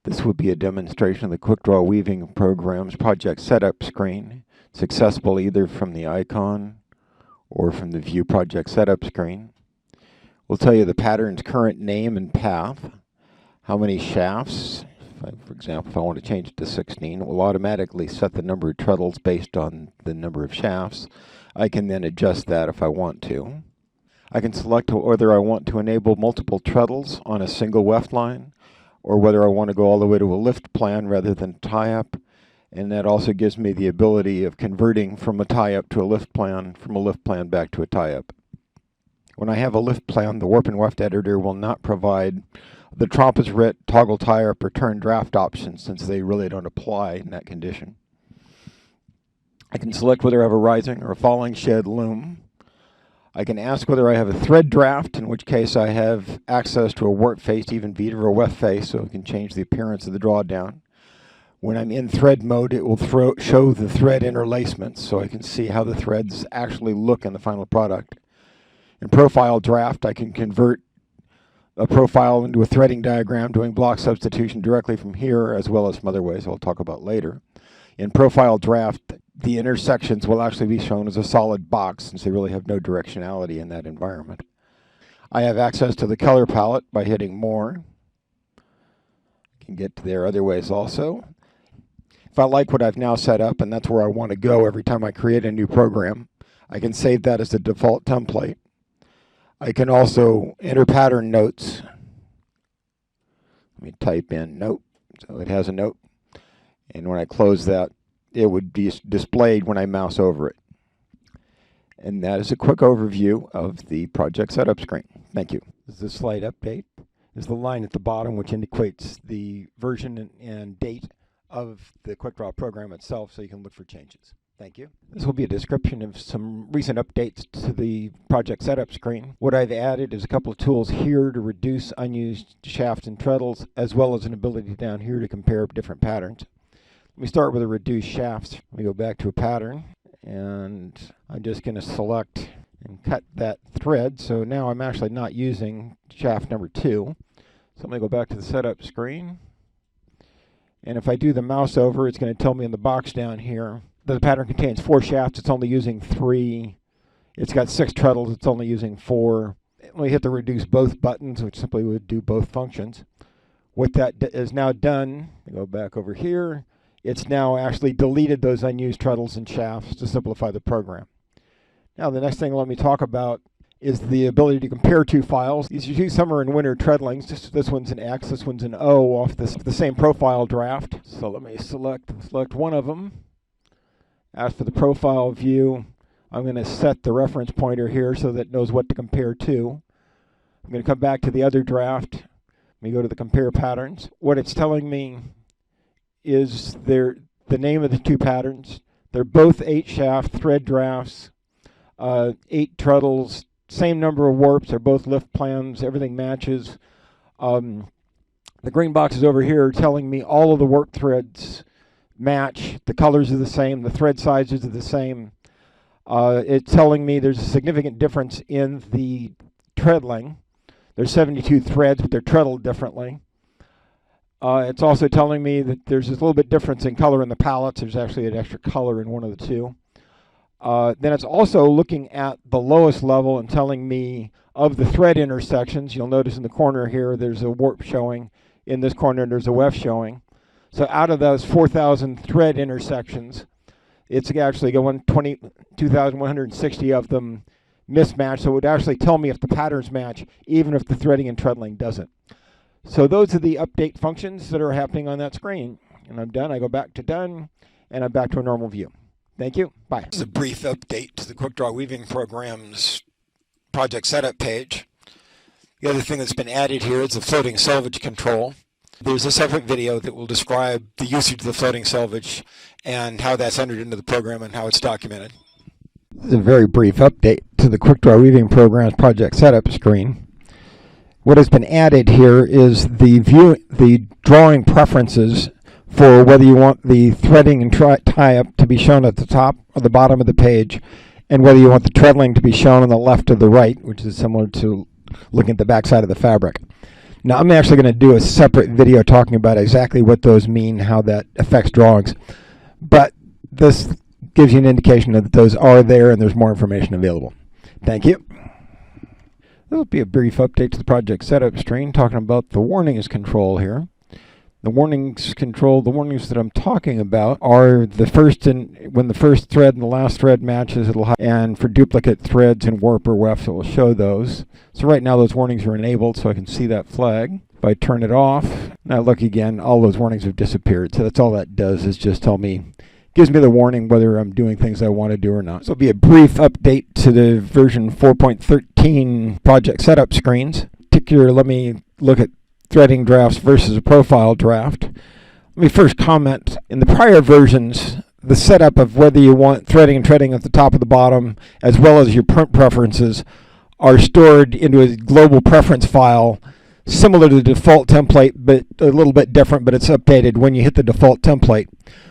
This will be a demonstration of the Quickdraw Weaving Program's project setup screen. It's accessible either from the icon or from the View Project Setup screen. We'll tell you the pattern's current name and path, how many shafts. For example, if I want to change it to 16, it will automatically set the number of treadles based on the number of shafts. I can then adjust that if I want to. I can select whether I want to enable multiple treadles on a single weft line, or whether I want to go all the way to a lift plan rather than tie-up. And that also gives me the ability of converting from a tie-up to a lift plan, from a lift plan back to a tie-up. When I have a lift plan, the Warp and Weft editor will not provide the trapezoid, toggle tie-up, or turn draft options, since they really don't apply in that condition. I can select whether I have a rising or a falling shed loom. I can ask whether I have a thread draft, in which case I have access to a warp face, even beat, or a weft face, so it can change the appearance of the drawdown. When I'm in thread mode, it will show the thread interlacements, so I can see how the threads actually look in the final product. In profile draft, I can convert a profile into a threading diagram, doing block substitution directly from here, as well as some other ways I'll talk about later. In profile draft, the intersections will actually be shown as a solid box, since they really have no directionality in that environment. I have access to the color palette by hitting More. I can get to there other ways also. If I like what I've now set up, and that's where I want to go every time I create a new program, I can save that as the default template. I can also enter pattern notes. Let me type in note, so it has a note. And when I close that, it would be displayed when I mouse over it. And that is a quick overview of the project setup screen. Thank you. This is a slight update. There's the line at the bottom which indicates the version and date of the Quickdraw program itself, so you can look for changes. Thank you. This will be a description of some recent updates to the project setup screen. What I've added is a couple of tools here to reduce unused shafts and treadles, as well as an ability down here to compare different patterns. Let me start with the reduced shafts. Let me go back to a pattern, and I'm just going to select and cut that thread. So now I'm actually not using shaft number 2. So I'm going to go back to the setup screen. And if I do the mouse over, it's going to tell me in the box down here that the pattern contains 4 shafts. It's only using 3. It's got 6 treadles. It's only using 4. Let me hit the reduce both buttons, which simply would do both functions. What that is now done, I go back over here. It's now actually deleted those unused treadles and shafts to simplify the program. Now the next thing let me talk about is the ability to compare 2 files. These are 2 summer and winter treadlings. This one's an X, this one's an O off the same profile draft. So let me select one of them. As for the profile view, I'm going to set the reference pointer here so that it knows what to compare to. I'm going to come back to the other draft. Let me go to the compare patterns. What it's telling me is the name of the 2 patterns. They're both 8 shaft thread drafts, 8 treadles, same number of warps. They're both lift plans. Everything matches. The green box is over here telling me all of the warp threads match. The colors are the same. The thread sizes are the same. It's telling me there's a significant difference in the treadling. There's 72 threads, but they're treadled differently. It's also telling me that there's a little bit difference in color in the palettes. There's actually an extra color in one of the 2. Then it's also looking at the lowest level and telling me of the thread intersections. You'll notice in the corner here there's a warp showing. In this corner there's a weft showing. So out of those 4,000 thread intersections, it's actually going 2,160 of them mismatch. So it would actually tell me if the patterns match, even if the threading and treadling doesn't. So those are the update functions that are happening on that screen. And I'm done. I go back to done, and I'm back to a normal view. Thank you. Bye. This is a brief update to the Quickdraw Weaving Program's project setup page. The other thing that's been added here is the floating selvage control. There's a separate video that will describe the usage of the floating selvage and how that's entered into the program and how it's documented. This is a very brief update to the Quickdraw Weaving Program's project setup screen. What has been added here is the drawing preferences for whether you want the threading and tie-up to be shown at the top or the bottom of the page, and whether you want the treadling to be shown on the left or the right, which is similar to looking at the back side of the fabric. Now, I'm actually going to do a separate video talking about exactly what those mean, how that affects drawings. But this gives you an indication that those are there and there's more information available. Thank you. This will be a brief update to the project setup screen talking about the warnings control here. The warnings control, the warnings that I'm talking about are the first when the first thread and the last thread matches, and for duplicate threads and warp or weft, it will show those. So right now those warnings are enabled, so I can see that flag. If I turn it off, now look again, all those warnings have disappeared. So that's all that does, is just gives me the warning whether I'm doing things I want to do or not. So it'll be a brief update to the version 4.13 project setup screens. Particularly, let me look at threading drafts versus a profile draft. Let me first comment, in the prior versions, the setup of whether you want threading and treading at the top or the bottom, as well as your print preferences, are stored into a global preference file, similar to the default template, but a little bit different, but it's updated when you hit the default template.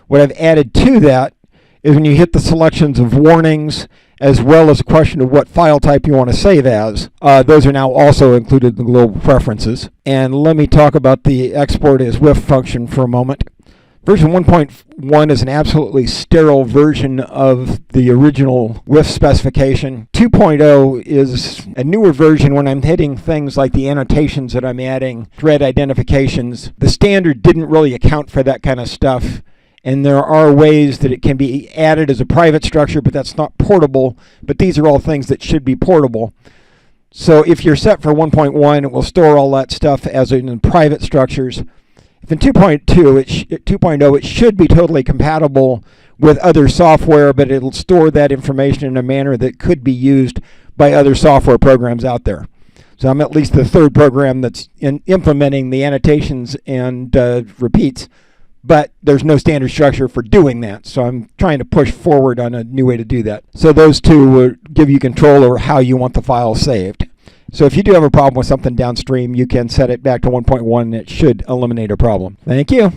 What I've added to that is when you hit the selections of warnings, as well as a question of what file type you want to save as, those are now also included in the global preferences. And let me talk about the export as WIF function for a moment. Version 1.1 is an absolutely sterile version of the original WIF specification. 2.0 is a newer version when I'm hitting things like the annotations that I'm adding, thread identifications. The standard didn't really account for that kind of stuff. And there are ways that it can be added as a private structure, but that's not portable. But these are all things that should be portable. So if you're set for 1.1, it will store all that stuff as in private structures. If in 2.0, it should be totally compatible with other software, but it'll store that information in a manner that could be used by other software programs out there. So I'm at least the third program that's implementing the annotations and repeats. But there's no standard structure for doing that, so I'm trying to push forward on a new way to do that. So those two will give you control over how you want the file saved. So if you do have a problem with something downstream, you can set it back to 1.1 and it should eliminate a problem. Thank you.